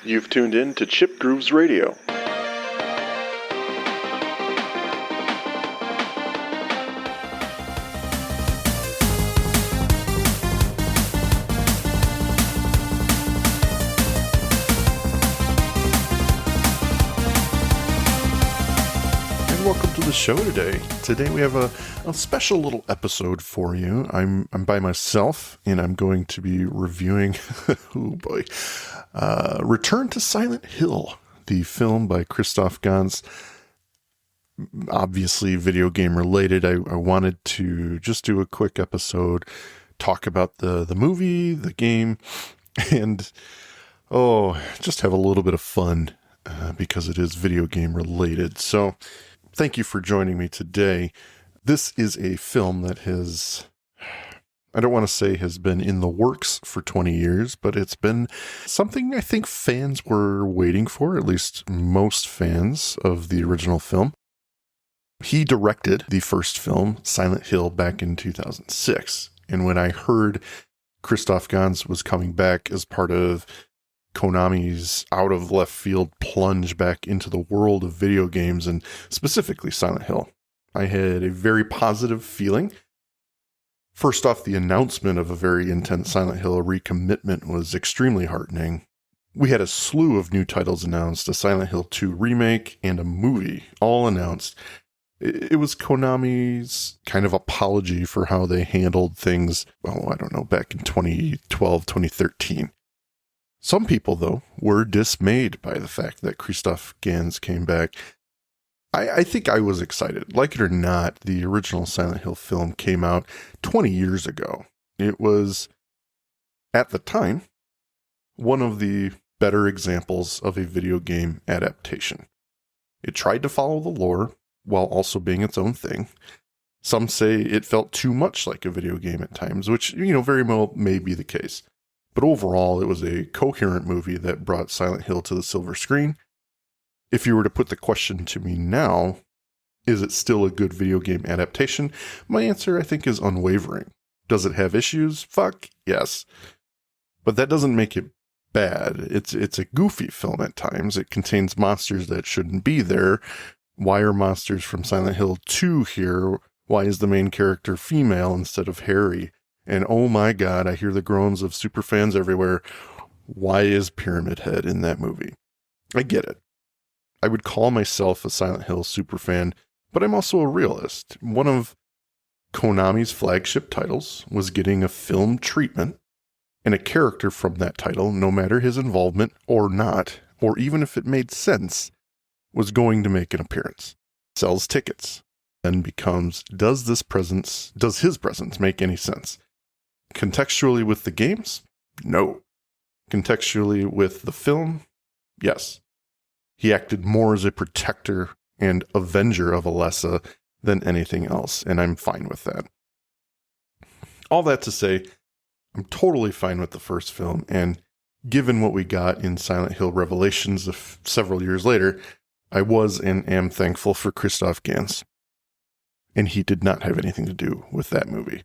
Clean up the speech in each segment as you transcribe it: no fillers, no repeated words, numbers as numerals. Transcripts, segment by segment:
You've tuned in to chipsgrooveradio. Welcome to the show today. Today we have a special little episode for you. I'm by myself, and I'm going to be reviewing, oh boy, Return to Silent Hill, the film by Christoph Gans. Obviously video game related. I wanted to just do a quick episode, talk about the movie, the game, and just have a little bit of fun because it is video game related. So thank you for joining me today. This is a film that I don't want to say has been in the works for 20 years, but it's been something I think fans were waiting for, at least most fans of the original film. He directed the first film, Silent Hill, back in 2006. And when I heard Christoph Gans was coming back as part of Konami's out of left field plunge back into the world of video games, and specifically Silent Hill, I had a very positive feeling. First off, the announcement of a very intense Silent Hill recommitment was extremely heartening. We had a slew of new titles announced, a Silent Hill 2 remake, and a movie, all announced. It was Konami's kind of apology for how they handled things, back in 2012, 2013. Some people, though, were dismayed by the fact that Christoph Gans came back. I think I was excited. Like it or not, the original Silent Hill film came out 20 years ago. It was, at the time, one of the better examples of a video game adaptation. It tried to follow the lore while also being its own thing. Some say it felt too much like a video game at times, which, very well may be the case. But overall, it was a coherent movie that brought Silent Hill to the silver screen. If you were to put the question to me now, is it still a good video game adaptation? My answer, I think, is unwavering. Does it have issues? Fuck, yes. But that doesn't make it bad. It's a goofy film at times. It contains monsters that shouldn't be there. Why are monsters from Silent Hill 2 here? Why is the main character female instead of Harry? And oh my god, I hear the groans of superfans everywhere. Why is Pyramid Head in that movie? I get it. I would call myself a Silent Hill superfan, but I'm also a realist. One of Konami's flagship titles was getting a film treatment, and a character from that title, no matter his involvement or not, or even if it made sense, was going to make an appearance. Sells tickets. Then becomes, does his presence make any sense? Contextually with the games? No. Contextually with the film? Yes. He acted more as a protector and avenger of Alessa than anything else, and I'm fine with that. All that to say, I'm totally fine with the first film, and given what we got in Silent Hill Revelations several years later, I was and am thankful for Christoph Gans. And he did not have anything to do with that movie.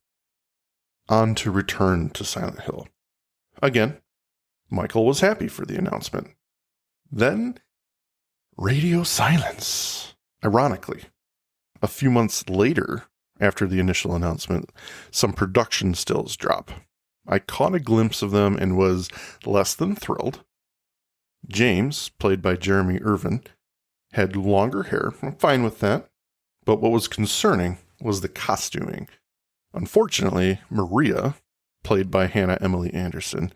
On to Return to Silent Hill. Again, Michael was happy for the announcement. Then, radio silence. Ironically, a few months later, after the initial announcement, some production stills drop. I caught a glimpse of them and was less than thrilled. James, played by Jeremy Irvin, had longer hair. I'm fine with that. But what was concerning was the costuming. Unfortunately, Maria, played by Hannah Emily Anderson,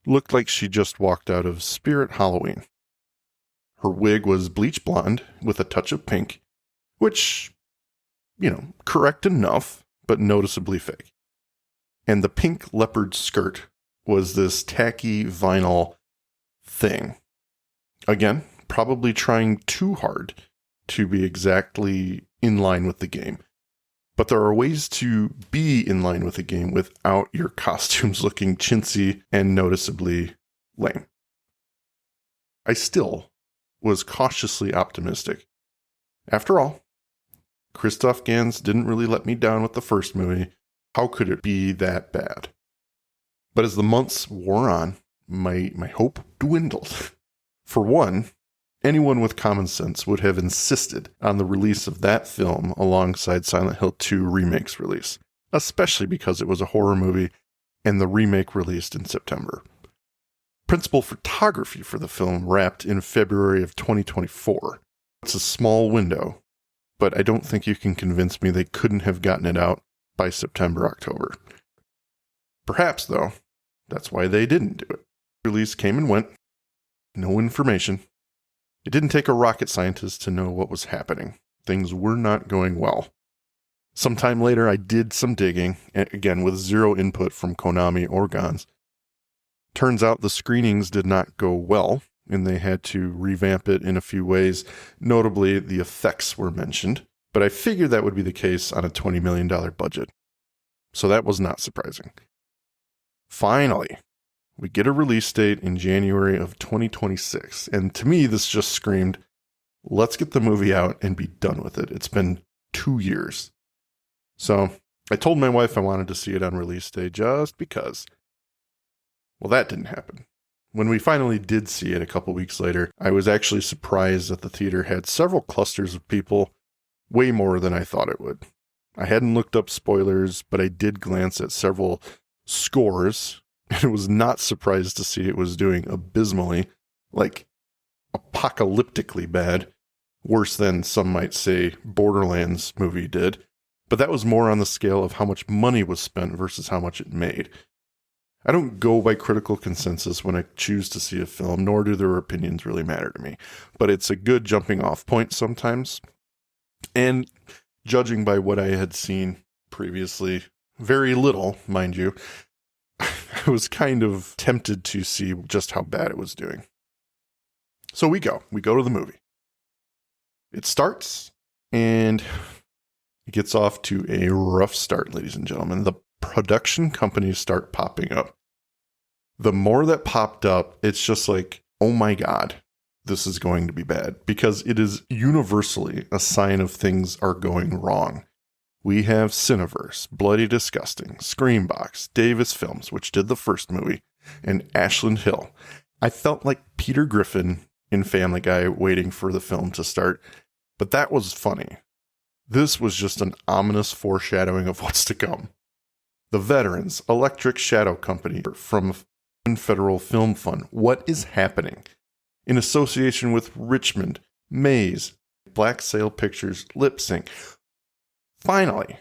looked like she just walked out of Spirit Halloween. Her wig was bleach blonde with a touch of pink, which, correct enough, but noticeably fake. And the pink leopard skirt was this tacky vinyl thing. Again, probably trying too hard to be exactly in line with the game. But there are ways to be in line with the game without your costumes looking chintzy and noticeably lame. I still was cautiously optimistic. After all, Christoph Gans didn't really let me down with the first movie. How could it be that bad? But as the months wore on, my hope dwindled. For one, anyone with common sense would have insisted on the release of that film alongside Silent Hill 2 Remake's release, especially because it was a horror movie and the remake released in September. Principal photography for the film wrapped in February of 2024. It's a small window, but I don't think you can convince me they couldn't have gotten it out by September, October. Perhaps, though, that's why they didn't do it. Release came and went. No information. It didn't take a rocket scientist to know what was happening. Things were not going well. Sometime later, I did some digging, again with zero input from Konami or Gans. Turns out the screenings did not go well, and they had to revamp it in a few ways. Notably, the effects were mentioned, but I figured that would be the case on a $20 million budget. So that was not surprising. Finally, we get a release date in January of 2026, and to me, this just screamed, let's get the movie out and be done with it. It's been 2 years. So I told my wife I wanted to see it on release day just because. Well, that didn't happen. When we finally did see it a couple weeks later, I was actually surprised that the theater had several clusters of people, way more than I thought it would. I hadn't looked up spoilers, but I did glance at several scores, and was not surprised to see it was doing abysmally, like apocalyptically bad, worse than some might say Borderlands movie did. But that was more on the scale of how much money was spent versus how much it made. I don't go by critical consensus when I choose to see a film, nor do their opinions really matter to me. But it's a good jumping off point sometimes. And judging by what I had seen previously, very little, mind you, I was kind of tempted to see just how bad it was doing. So we go to the movie. It starts, and it gets off to a rough start, ladies and gentlemen. The production companies start popping up. The more that popped up, it's just like, oh my God, this is going to be bad, because it is universally a sign of things are going wrong. We have Cineverse, Bloody Disgusting, Screambox, Davis Films, which did the first movie, and Ashland Hill. I felt like Peter Griffin in Family Guy waiting for the film to start, but that was funny. This was just an ominous foreshadowing of what's to come. The Veterans, Electric Shadow Company from Federal Film Fund. What is happening? In association with Richmond, Maze, Black Sail Pictures, Lip Sync. Finally,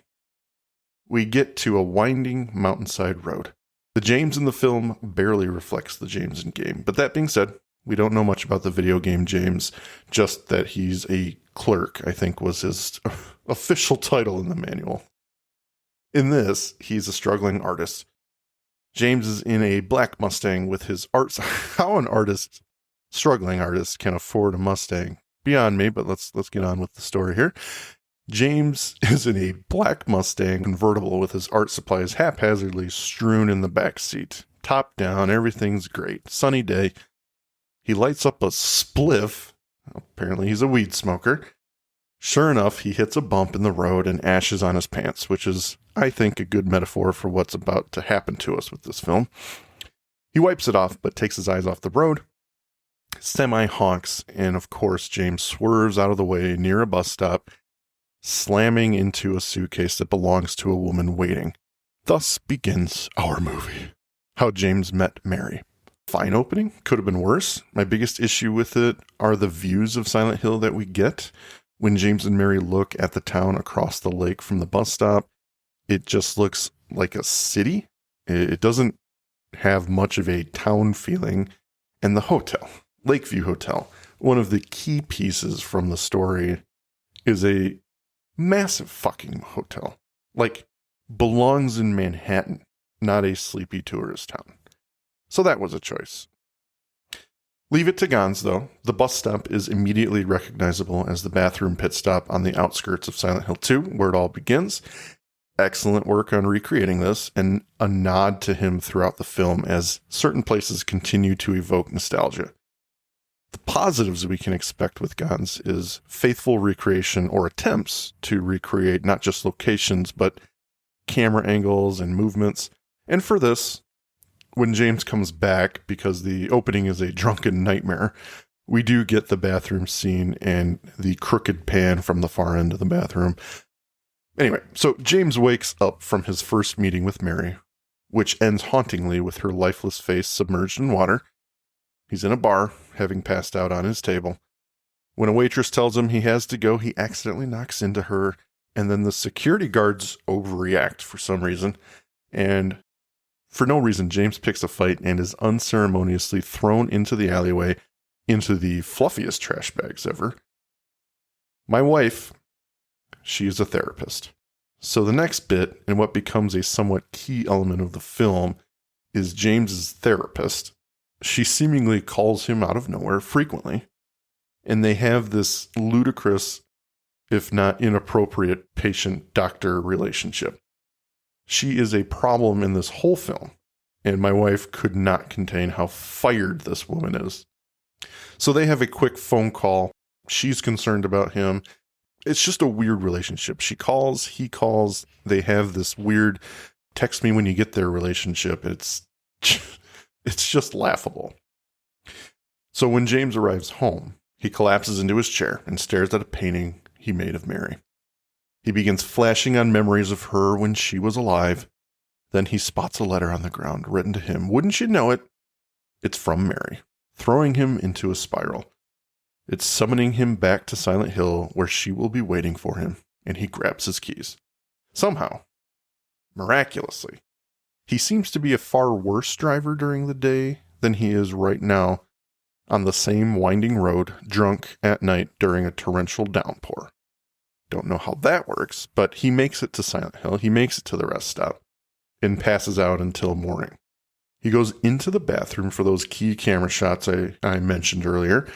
we get to a winding mountainside road. The James in the film barely reflects the James in game. But that being said, we don't know much about the video game James, just that he's a clerk, I think was his official title in the manual. In this, he's a struggling artist. James is in a black Mustang with his art. How an struggling artist can afford a Mustang, beyond me, but let's get on with the story here. James is in a black Mustang convertible with his art supplies haphazardly strewn in the back seat. Top down, everything's great. Sunny day. He lights up a spliff. Apparently he's a weed smoker. Sure enough, he hits a bump in the road and ashes on his pants, which is, I think, a good metaphor for what's about to happen to us with this film. He wipes it off, but takes his eyes off the road. Semi honks, and of course, James swerves out of the way near a bus stop, slamming into a suitcase that belongs to a woman waiting. Thus begins our movie. How James met Mary. Fine opening, could have been worse. My biggest issue with it are the views of Silent Hill that we get. When James and Mary look at the town across the lake from the bus stop, it just looks like a city. It doesn't have much of a town feeling. And the hotel, Lakeview Hotel, one of the key pieces from the story, is a massive fucking hotel. Like, belongs in Manhattan, not a sleepy tourist town. So that was a choice. Leave it to Gans, though. The bus stop is immediately recognizable as the bathroom pit stop on the outskirts of Silent Hill 2, where it all begins. Excellent work on recreating this, and a nod to him throughout the film as certain places continue to evoke nostalgia. The positives we can expect with Gans is faithful recreation or attempts to recreate not just locations, but camera angles and movements. And for this, when James comes back, because the opening is a drunken nightmare, We do get the bathroom scene and the crooked pan from the far end of the bathroom. Anyway, so James wakes up from his first meeting with Mary, which ends hauntingly with her lifeless face submerged in water. He's in a bar, having passed out on his table. When a waitress tells him he has to go, he accidentally knocks into her, and then the security guards overreact for some reason. And for no reason, James picks a fight and is unceremoniously thrown into the alleyway into the fluffiest trash bags ever. My wife, she is a therapist. So the next bit, and what becomes a somewhat key element of the film, is James's therapist. She seemingly calls him out of nowhere frequently, and they have this ludicrous, if not inappropriate, patient-doctor relationship. She is a problem in this whole film, and my wife could not contain how fired this woman is. So they have a quick phone call. She's concerned about him. It's just a weird relationship. She calls, he calls. They have this weird text me when you get there relationship. It's just laughable. So when James arrives home, he collapses into his chair and stares at a painting he made of Mary. He begins flashing on memories of her when she was alive. Then he spots a letter on the ground written to him. Wouldn't you know it? It's from Mary, throwing him into a spiral. It's summoning him back to Silent Hill, where she will be waiting for him, and he grabs his keys. Somehow, miraculously, he seems to be a far worse driver during the day than he is right now on the same winding road, drunk at night during a torrential downpour. Don't know how that works, but he makes it to Silent Hill. He makes it to the rest stop and passes out until morning. He goes into the bathroom for those key camera shots I mentioned earlier.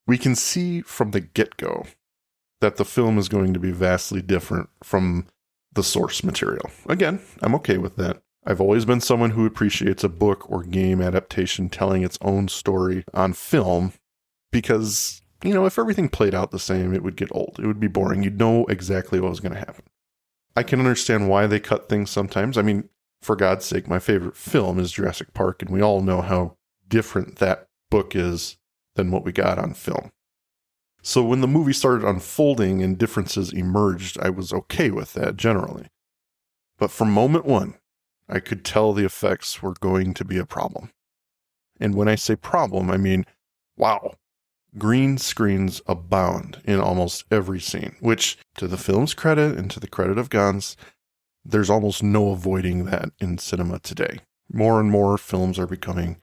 We can see from the get-go that the film is going to be vastly different from the source material. Again, I'm okay with that. I've always been someone who appreciates a book or game adaptation telling its own story on film because, if everything played out the same, it would get old. It would be boring. You'd know exactly what was going to happen. I can understand why they cut things sometimes. I mean, for God's sake, my favorite film is Jurassic Park, and we all know how different that book is than what we got on film. So when the movie started unfolding and differences emerged, I was okay with that generally. But from moment one, I could tell the effects were going to be a problem. And when I say problem, I mean, wow, green screens abound in almost every scene, which, to the film's credit and to the credit of Gans, there's almost no avoiding that in cinema today. More and more films are becoming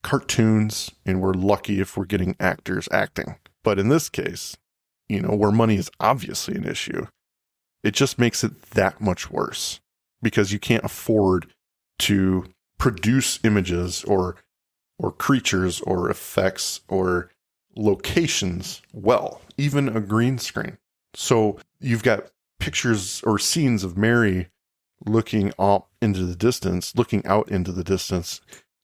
cartoons, and we're lucky if we're getting actors acting. But in this case, where money is obviously an issue, it just makes it that much worse because you can't afford to produce images or creatures or effects or locations well, even a green screen. So you've got pictures or scenes of Mary looking out into the distance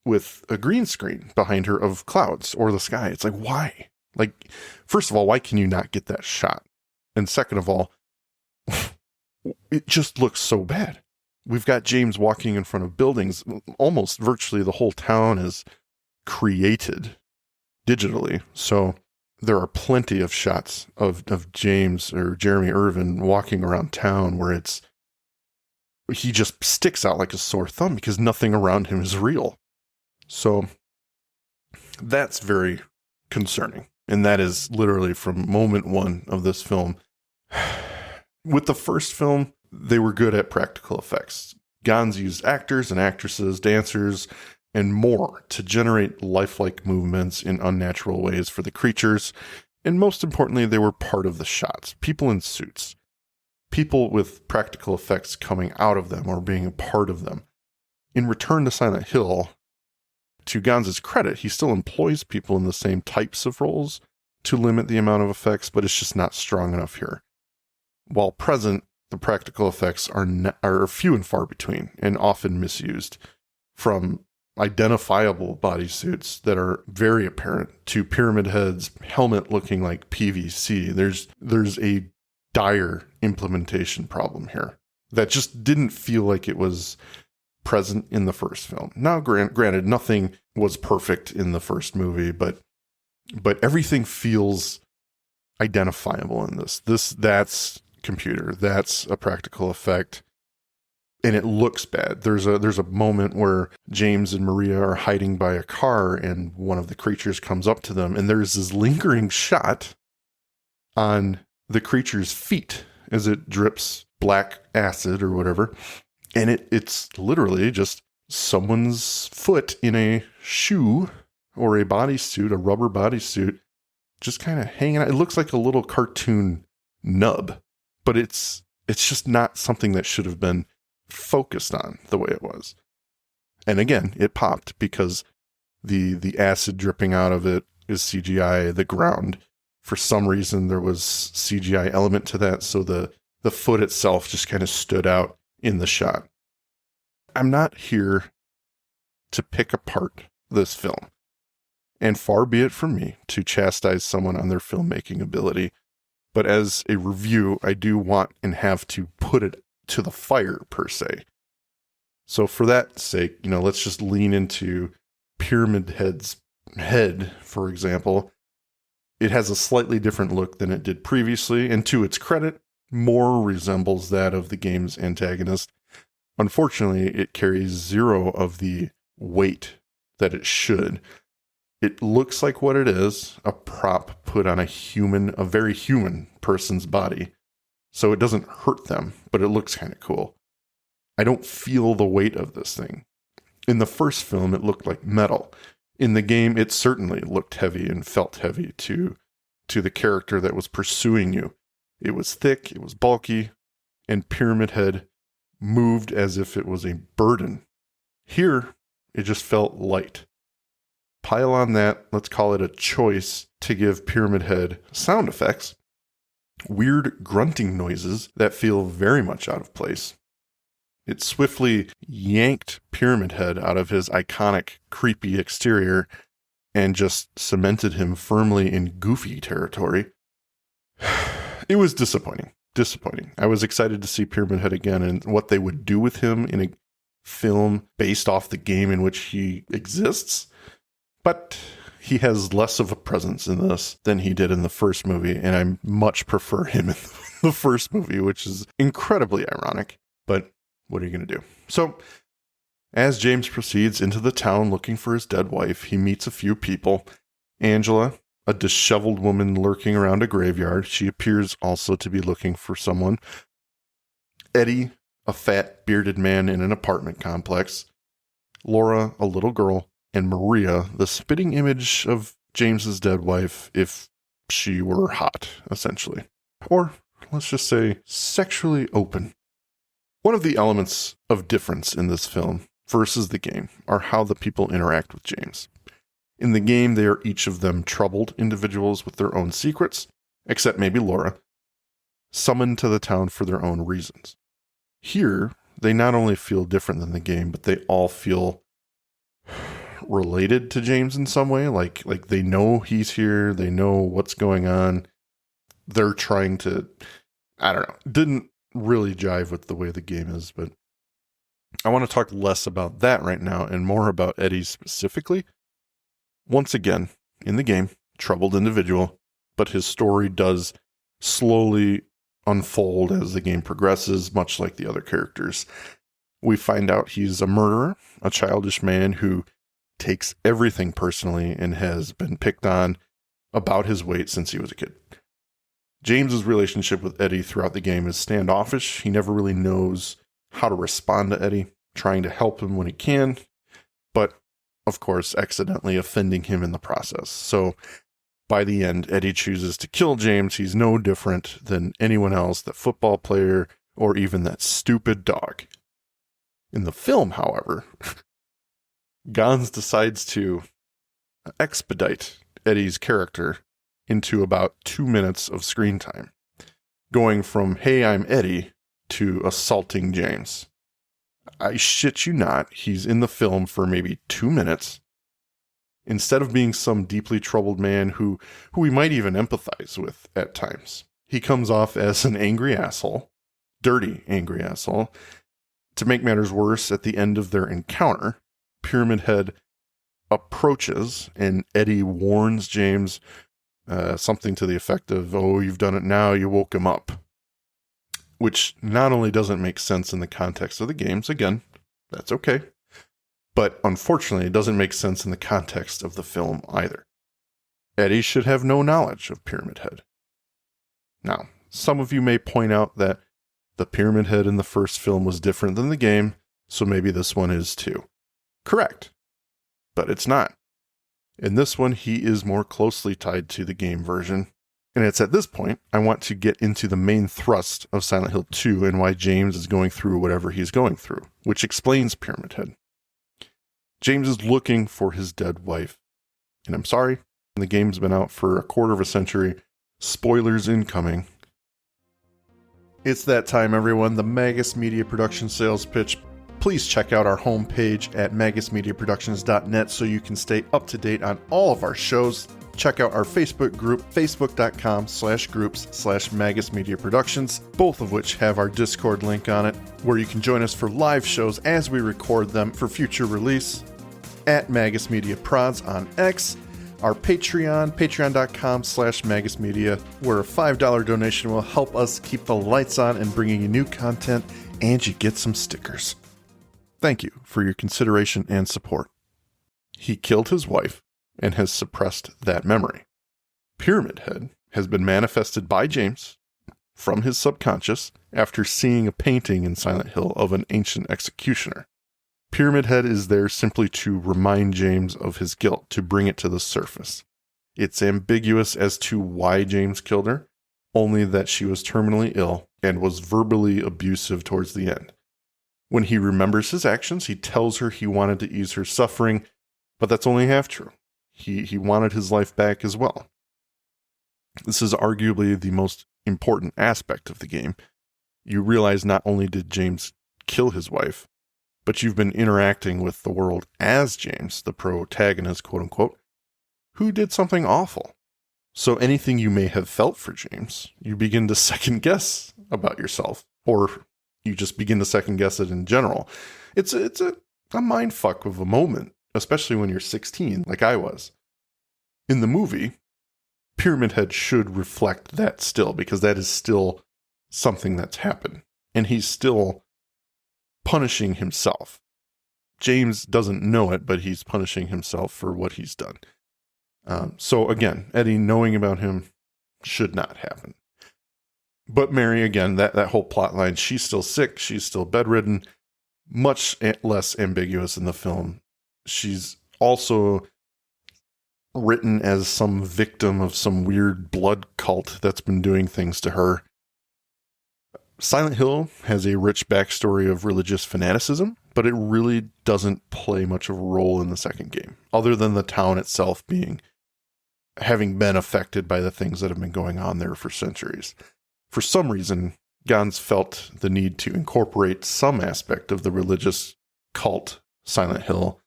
with a green screen behind her of clouds or the sky. It's like, why? First of all, why can you not get that shot? And second of all, it just looks so bad. We've got James walking in front of buildings. Almost virtually the whole town is created digitally. So there are plenty of shots of James or Jeremy Irvin walking around town where he just sticks out like a sore thumb because nothing around him is real. So that's very concerning. And that is literally from moment one of this film. With the first film, they were good at practical effects. Gans used actors and actresses, dancers, and more to generate lifelike movements in unnatural ways for the creatures. And most importantly, they were part of the shots. People in suits. People with practical effects coming out of them or being a part of them. In Return to Silent Hill, to Gans's credit, he still employs people in the same types of roles to limit the amount of effects, but it's just not strong enough here. While present, the practical effects are few and far between and often misused, from identifiable bodysuits that are very apparent to pyramid heads, helmet looking like PVC. There's a dire implementation problem here that just didn't feel like it was present in the first film. Now, granted, nothing was perfect in the first movie, but But everything feels identifiable in this. That's computer. That's a practical effect. And it looks bad. There's a moment where James and Maria are hiding by a car and one of the creatures comes up to them, and there's this lingering shot on the creature's feet as it drips black acid or whatever. And it's literally just someone's foot in a shoe or a bodysuit, a rubber bodysuit, just kind of hanging out. It looks like a little cartoon nub, but it's just not something that should have been focused on the way it was. And again, it popped because the acid dripping out of it is CGI. The ground, for some reason, there was CGI element to that, so the foot itself just kind of stood out in the shot. I'm not here to pick apart this film, and far be it from me to chastise someone on their filmmaking ability, but as a review, I do want and have to put it to the fire, per se. So for that sake, let's just lean into Pyramid Head's head, for example. It has a slightly different look than it did previously, and to its credit, more resembles that of the game's antagonist. Unfortunately, it carries zero of the weight that it should. It looks like what it is, a prop put on a very human person's body. So it doesn't hurt them, but it looks kind of cool. I don't feel the weight of this thing. In the first film, it looked like metal. In the game, it certainly looked heavy and felt heavy to the character that was pursuing you. It was thick, it was bulky, and Pyramid Head moved as if it was a burden. Here, it just felt light. Pile on that, let's call it a choice to give Pyramid Head sound effects. Weird grunting noises that feel very much out of place. It swiftly yanked Pyramid Head out of his iconic, creepy exterior and just cemented him firmly in Goofy territory. It was disappointing. I was excited to see Pyramid Head again and what they would do with him in a film based off the game in which he exists. But he has less of a presence in this than he did in the first movie, and I much prefer him in the first movie, which is incredibly ironic. But what are you going to do? So, as James proceeds into the town looking for his dead wife, he meets a few people. Angela, a disheveled woman lurking around a graveyard. She appears also to be looking for someone. Eddie, a fat, bearded man in an apartment complex. Laura, a little girl. And Maria, the spitting image of James's dead wife, if she were hot, essentially. Or, let's just say, sexually open. One of the elements of difference in this film versus the game are how the people interact with James. In the game, they are each of them troubled individuals with their own secrets, except maybe Laura, summoned to the town for their own reasons. Here, they not only feel different than the game, but they all feel related to James in some way. Like they know he's here, they know what's going on. They're trying to, I don't know, didn't really jive with the way the game is, but I want to talk less about that right now and more about Eddie specifically. Once again, in the game, troubled individual, but his story does slowly unfold as the game progresses, much like the other characters. We find out he's a murderer, a childish man who takes everything personally and has been picked on about his weight since he was a kid. James's relationship with Eddie throughout the game is standoffish. He never really knows how to respond to Eddie, trying to help him when he can, but of course, accidentally offending him in the process. So by the end, Eddie chooses to kill James. He's no different than anyone else, that football player, or even that stupid dog. In the film, however, Gans decides to expedite Eddie's character into about 2 minutes of screen time, going from, hey, I'm Eddie, to assaulting James. I shit you not, he's in the film for maybe 2 minutes. Instead of being some deeply troubled man who we might even empathize with at times, he comes off as an angry asshole, dirty angry asshole. To make matters worse, at the end of their encounter, Pyramid Head approaches, and Eddie warns James something to the effect of, "Oh, you've done it now, you woke him up." Which not only doesn't make sense in the context of the games, again, that's okay, but unfortunately it doesn't make sense in the context of the film either. Eddie should have no knowledge of Pyramid Head. Now, some of you may point out that the Pyramid Head in the first film was different than the game, so maybe this one is too. Correct. But it's not. In this one, he is more closely tied to the game version. And it's at this point I want to get into the main thrust of Silent Hill 2 and why James is going through whatever he's going through, which explains Pyramid Head. James is looking for his dead wife. And I'm sorry, the game's been out for a quarter of a century. Spoilers incoming. It's that time, everyone. The Magus Media Production sales pitch. Please check out our homepage at magusmediaproductions.net so you can stay up to date on all of our shows. Check out our Facebook group, facebook.com/groups/Magus Media Productions, both of which have our Discord link on it, where you can join us for live shows as we record them for future release. At Magus Media Prods on X, our Patreon, patreon.com/magusmedia, where a $5 donation will help us keep the lights on and bringing you new content, and you get some stickers. Thank you for your consideration and support. He killed his wife and has suppressed that memory. Pyramid Head has been manifested by James from his subconscious after seeing a painting in Silent Hill of an ancient executioner. Pyramid Head is there simply to remind James of his guilt, to bring it to the surface. It's ambiguous as to why James killed her, only that she was terminally ill and was verbally abusive towards the end. When he remembers his actions, he tells her he wanted to ease her suffering, but that's only half true. He wanted his life back as well. This is arguably the most important aspect of the game. You realize not only did James kill his wife, but you've been interacting with the world as James, the protagonist, quote unquote, who did something awful. So anything you may have felt for James, you begin to second guess about yourself, or you just begin to second guess it in general. It's a mind fuck of a moment, especially when you're 16, like I was. In the movie, Pyramid Head should reflect that still, because that is still something that's happened. And he's still punishing himself. James doesn't know it, but he's punishing himself for what he's done. So again, Eddie knowing about him should not happen. But Mary, again, that whole plot line, she's still sick, she's still bedridden, much less ambiguous in the film. She's also written as some victim of some weird blood cult that's been doing things to her. Silent Hill has a rich backstory of religious fanaticism, but it really doesn't play much of a role in the second game, other than the town itself having been affected by the things that have been going on there for centuries. For some reason, Gans felt the need to incorporate some aspect of the religious cult Silent Hill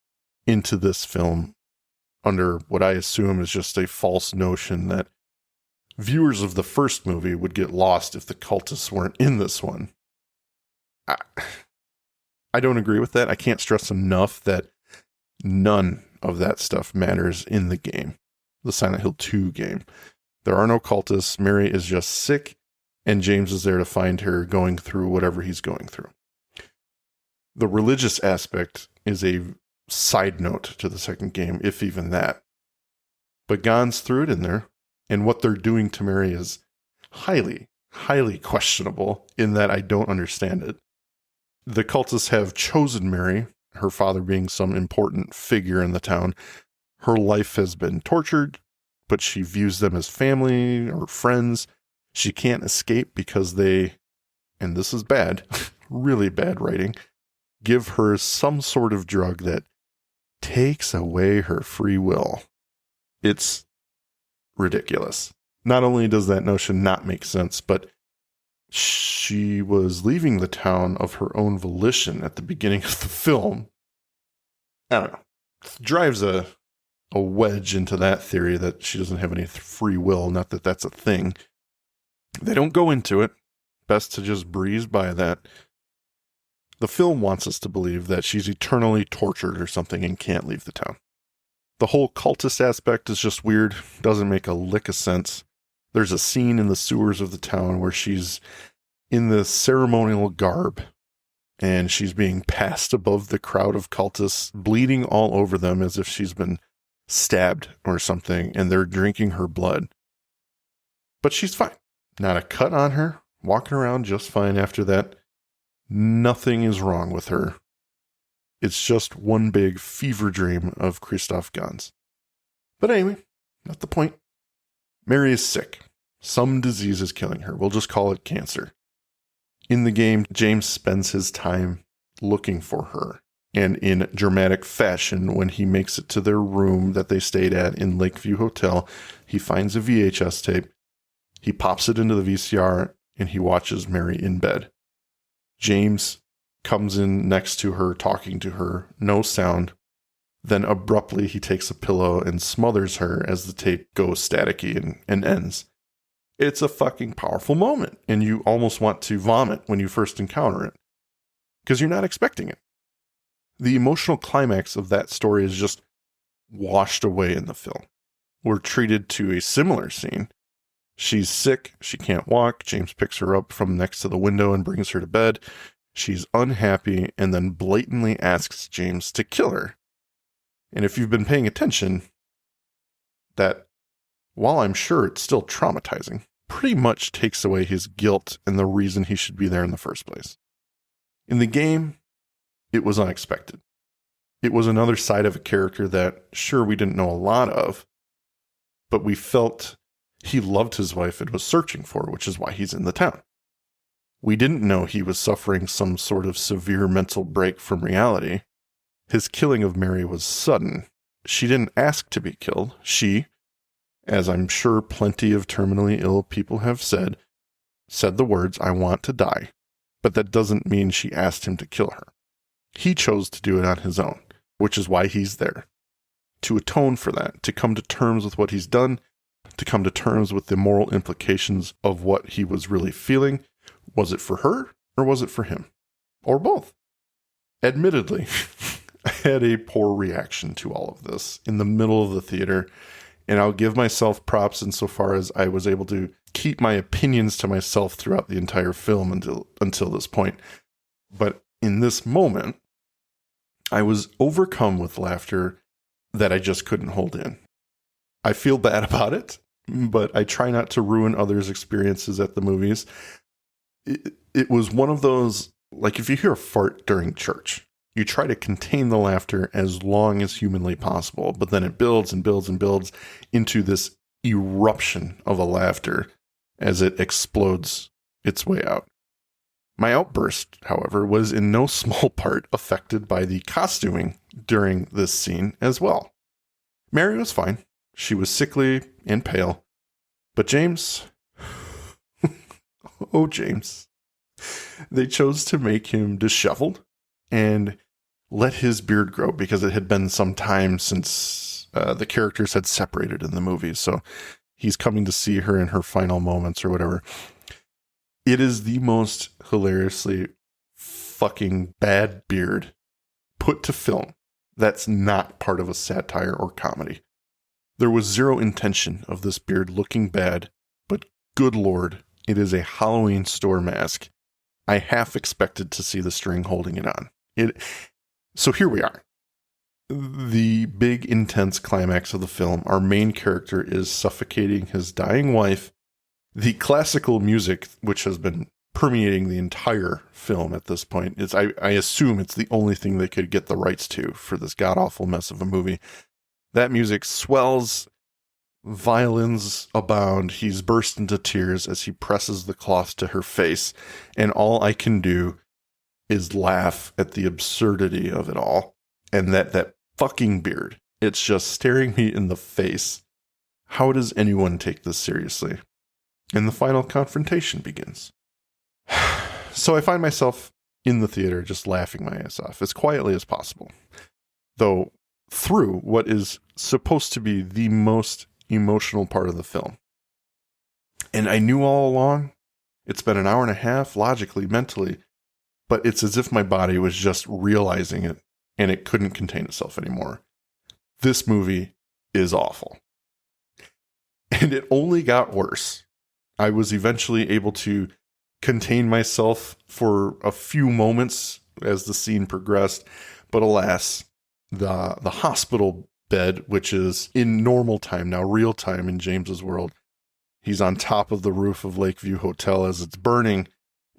into this film under what I assume is just a false notion that viewers of the first movie would get lost if the cultists weren't in this one. I don't agree with that. I can't stress enough that none of that stuff matters in the game, the Silent Hill 2 game. There are no cultists. Mary is just sick, and James is there to find her going through whatever he's going through. The religious aspect is a side note to the second game, if even that. But Gans threw it in there, and what they're doing to Mary is highly, highly questionable in that I don't understand it. The cultists have chosen Mary, her father being some important figure in the town. Her life has been tortured, but she views them as family or friends. She can't escape because they, and this is bad, really bad writing, give her some sort of drug that takes away her free will. It's ridiculous. Not only does that notion not make sense, but she was leaving the town of her own volition at the beginning of the film. I don't know. Drives a wedge into that theory that she doesn't have any free will, not that that's a thing. They don't go into it. Best to just breeze by that. The film wants us to believe that she's eternally tortured or something and can't leave the town. The whole cultist aspect is just weird. Doesn't make a lick of sense. There's a scene in the sewers of the town where she's in the ceremonial garb and she's being passed above the crowd of cultists, bleeding all over them as if she's been stabbed or something, and they're drinking her blood. But she's fine. Not a cut on her. Walking around just fine after that. Nothing is wrong with her. It's just one big fever dream of Christoph Gans. But anyway, not the point. Mary is sick. Some disease is killing her. We'll just call it cancer. In the game, James spends his time looking for her. And in dramatic fashion, when he makes it to their room that they stayed at in Lakeview Hotel, he finds a VHS tape. He pops it into the VCR and he watches Mary in bed. James comes in next to her, talking to her, no sound. Then abruptly he takes a pillow and smothers her as the tape goes staticky and ends. It's a fucking powerful moment, and you almost want to vomit when you first encounter it, because you're not expecting it. The emotional climax of that story is just washed away in the film. We're treated to a similar scene. She's sick, she can't walk, James picks her up from next to the window and brings her to bed. She's unhappy and then blatantly asks James to kill her. And if you've been paying attention, that, while I'm sure it's still traumatizing, pretty much takes away his guilt and the reason he should be there in the first place. In the game, it was unexpected. It was another side of a character that, sure, we didn't know a lot of, but we felt he loved his wife and was searching for her, which is why he's in the town. We didn't know he was suffering some sort of severe mental break from reality. His killing of Mary was sudden. She didn't ask to be killed. She, as I'm sure plenty of terminally ill people have said the words, "I want to die." But that doesn't mean she asked him to kill her. He chose to do it on his own, which is why he's there. To atone for that, to come to terms with what he's done, to come to terms with the moral implications of what he was really feeling. Was it for her, or was it for him? Or both? Admittedly, I had a poor reaction to all of this in the middle of the theater, and I'll give myself props insofar as I was able to keep my opinions to myself throughout the entire film until this point. But in this moment, I was overcome with laughter that I just couldn't hold in. I feel bad about it, but I try not to ruin others' experiences at the movies. It was one of those, like if you hear a fart during church, you try to contain the laughter as long as humanly possible, but then it builds and builds and builds into this eruption of a laughter as it explodes its way out. My outburst, however, was in no small part affected by the costuming during this scene as well. Mary was fine. She was sickly and pale. But James... oh, James. They chose to make him disheveled and let his beard grow because it had been some time since the characters had separated in the movies. So he's coming to see her in her final moments or whatever. It is the most hilariously fucking bad beard put to film that's not part of a satire or comedy. There was zero intention of this beard looking bad, but good Lord, it is a Halloween store mask. I half expected to see the string holding it on. So here we are. The big, intense climax of the film. Our main character is suffocating his dying wife. The classical music, which has been permeating the entire film at this point, is I assume it's the only thing they could get the rights to for this god-awful mess of a movie. That music swells, violins abound, he's burst into tears as he presses the cloth to her face, and all I can do is laugh at the absurdity of it all. And that fucking beard, it's just staring me in the face. How does anyone take this seriously? And the final confrontation begins. So I find myself in the theater just laughing my ass off as quietly as possible. Though through what is supposed to be the most emotional part of the film. And I knew all along, it's been an hour and a half, logically, mentally, but it's as if my body was just realizing it and it couldn't contain itself anymore. This movie is awful. And it only got worse. I was eventually able to contain myself for a few moments as the scene progressed, but alas, the hospital bed, which is in normal time now, real time in James's world, he's on top of the roof of Lakeview Hotel as it's burning,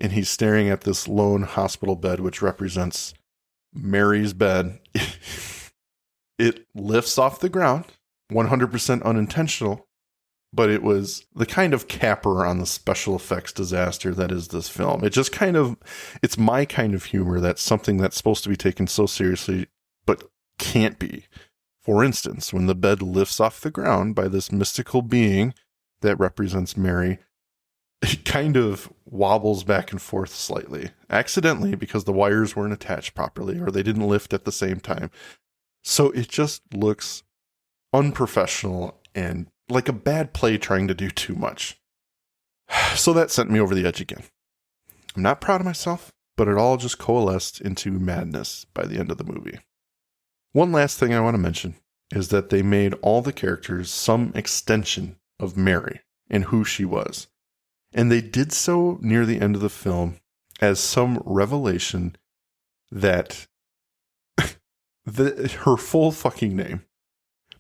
and he's staring at this lone hospital bed, which represents Mary's bed. It lifts off the ground, 100% unintentional, but it was the kind of capper on the special effects disaster that is this film. It just it's my kind of humor that's something that's supposed to be taken so seriously, but can't be. For instance, when the bed lifts off the ground by this mystical being that represents Mary, it kind of wobbles back and forth slightly, accidentally, because the wires weren't attached properly or they didn't lift at the same time. So it just looks unprofessional and like a bad play trying to do too much. So that sent me over the edge again. I'm not proud of myself, but it all just coalesced into madness by the end of the movie. One last thing I want to mention is that they made all the characters some extension of Mary and who she was. And they did so near the end of the film as some revelation that her full fucking name,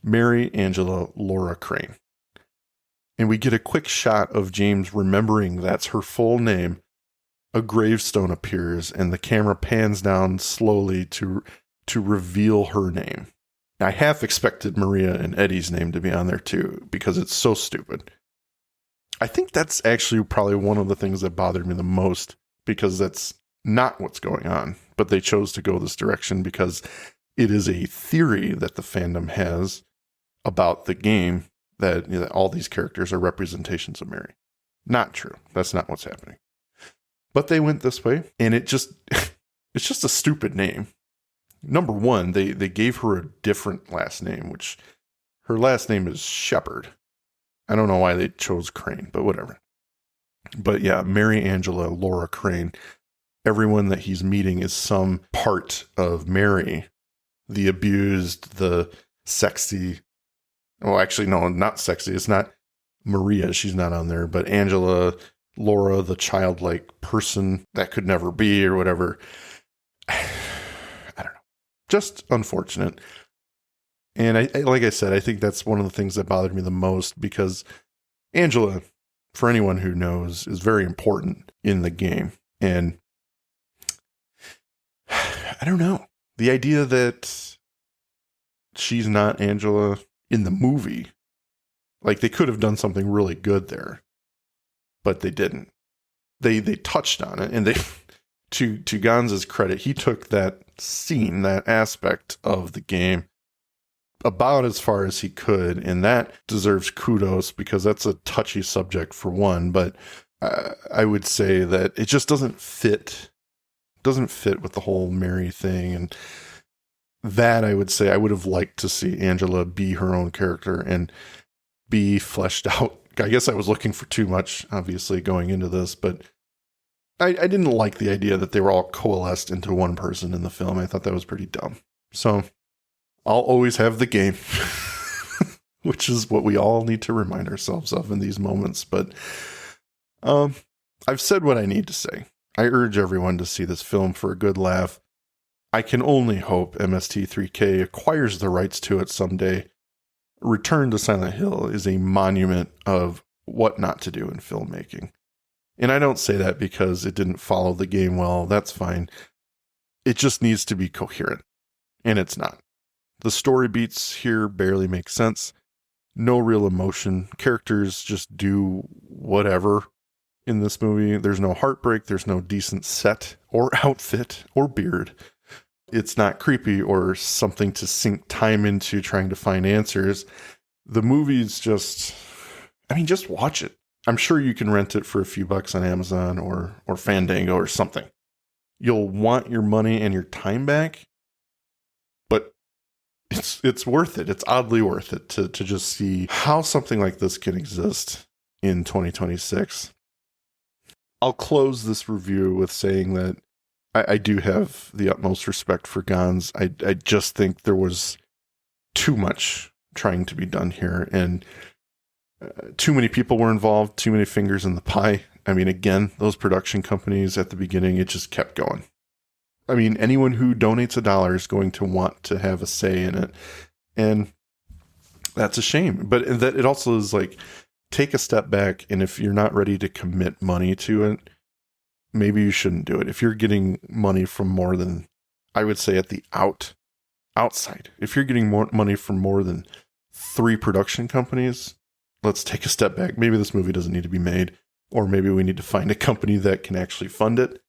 Mary Angela Laura Crane. And we get a quick shot of James remembering that's her full name. A gravestone appears and the camera pans down slowly to reveal her name. I half expected Maria and Eddie's name to be on there too, because it's so stupid. I think that's actually probably one of the things that bothered me the most, because that's not what's going on. But they chose to go this direction because it is a theory that the fandom has about the game that, you know, all these characters are representations of Mary. Not true. That's not what's happening. But they went this way, and it's just a stupid name. Number one, they gave her a different last name, which her last name is Shepherd. I don't know why they chose Crane, but whatever. But yeah, Mary Angela Laura Crane. Everyone that he's meeting is some part of Mary. The abused, the sexy. Well, actually, no, not sexy. It's not Maria. She's not on there. But Angela, Laura, the childlike person that could never be or whatever. I don't know. Just unfortunate. And I like I said, I think that's one of the things that bothered me the most, because Angela, for anyone who knows, is very important in the game. And I don't know. The idea that she's not Angela in the movie, like they could have done something really good there, but they didn't. They touched on it, and they, to Gonza's credit, he took that scene, that aspect of the game, about as far as he could, and that deserves kudos, because that's a touchy subject for one. But I would say that it just doesn't fit with the whole Mary thing. And that, I would say, I would have liked to see Angela be her own character and be fleshed out. I guess I was looking for too much, obviously, going into this, but I didn't like the idea that they were all coalesced into one person in the film. I thought that was pretty dumb. So I'll always have the game, which is what we all need to remind ourselves of in these moments. But I've said what I need to say. I urge everyone to see this film for a good laugh. I can only hope MST3K acquires the rights to it someday. Return to Silent Hill is a monument of what not to do in filmmaking. And I don't say that because it didn't follow the game well. That's fine. It just needs to be coherent. And it's not. The story beats here barely make sense. No real emotion. Characters just do whatever in this movie. There's no heartbreak. There's no decent set or outfit or beard. It's not creepy or something to sink time into trying to find answers. The movie's just watch it. I'm sure you can rent it for a few bucks on Amazon or Fandango or something. You'll want your money and your time back, but it's worth it. It's oddly worth it to just see how something like this can exist in 2026. I'll close this review with saying that I do have the utmost respect for Gons. I just think there was too much trying to be done here, and too many people were involved, too many fingers in the pie. I mean, again, those production companies at the beginning, it just kept going. I mean, anyone who donates $1 is going to want to have a say in it. And that's a shame. But that it also is like, take a step back. And if you're not ready to commit money to it, maybe you shouldn't do it. If you're getting money from more than, I would say at the outside, if you're getting more money from more than 3 production companies, let's take a step back. Maybe this movie doesn't need to be made, or maybe we need to find a company that can actually fund it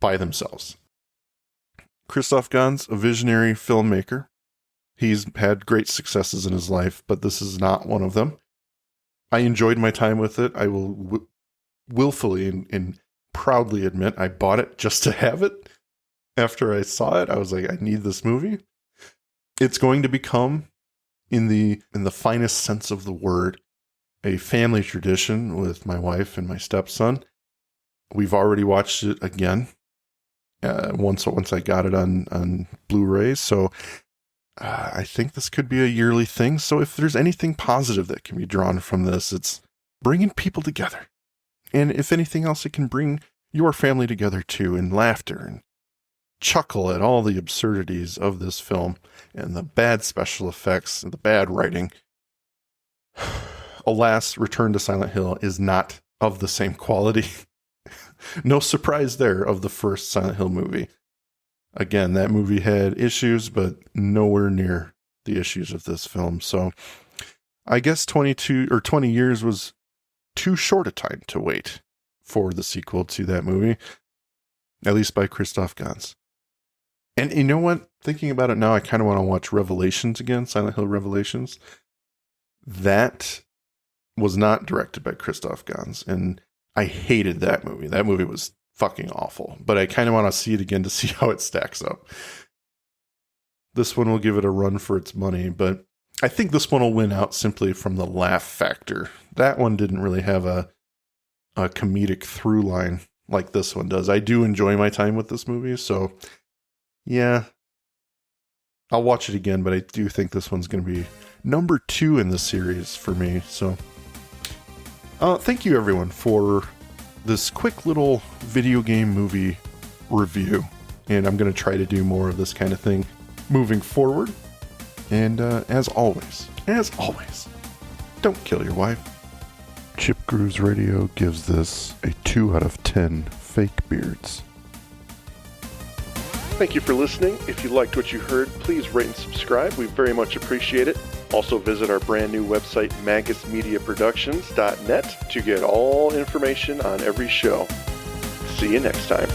by themselves. Christoph Gans, a visionary filmmaker. He's had great successes in his life, but this is not one of them. I enjoyed my time with it. I will willfully and proudly admit I bought it just to have it. After I saw it, I was like, I need this movie. It's going to become, in the finest sense of the word, a family tradition with my wife and my stepson. We've already watched it again. Once I got it on Blu-ray. So I think this could be a yearly thing. So if there's anything positive that can be drawn from this, it's bringing people together. And if anything else, it can bring your family together too, in laughter and chuckle at all the absurdities of this film and the bad special effects and the bad writing. Alas, Return to Silent Hill is not of the same quality. No surprise there of the first Silent Hill movie. Again, that movie had issues, but nowhere near the issues of this film. So I guess 20 years was too short a time to wait for the sequel to that movie, at least by Christoph Gans. And you know what? Thinking about it now, I kind of want to watch Revelations again, Silent Hill Revelations. That was not directed by Christoph Gans, and I hated that movie. That movie was fucking awful, but I kind of want to see it again to see how it stacks up. This one will give it a run for its money, but I think this one will win out simply from the laugh factor. That one didn't really have a comedic through line like this one does. I do enjoy my time with this movie, so yeah, I'll watch it again, but I do think this one's going to be number 2 in the series for me. So thank you everyone for this quick little video game movie review. And I'm going to try to do more of this kind of thing moving forward. And as always, don't kill your wife. Chipsgrooveradio gives this a 2 out of 10 fake beards. Thank you for listening. If you liked what you heard, please rate and subscribe. We very much appreciate it. Also visit our brand new website, magusmediaproductions.net, to get all information on every show. See you next time.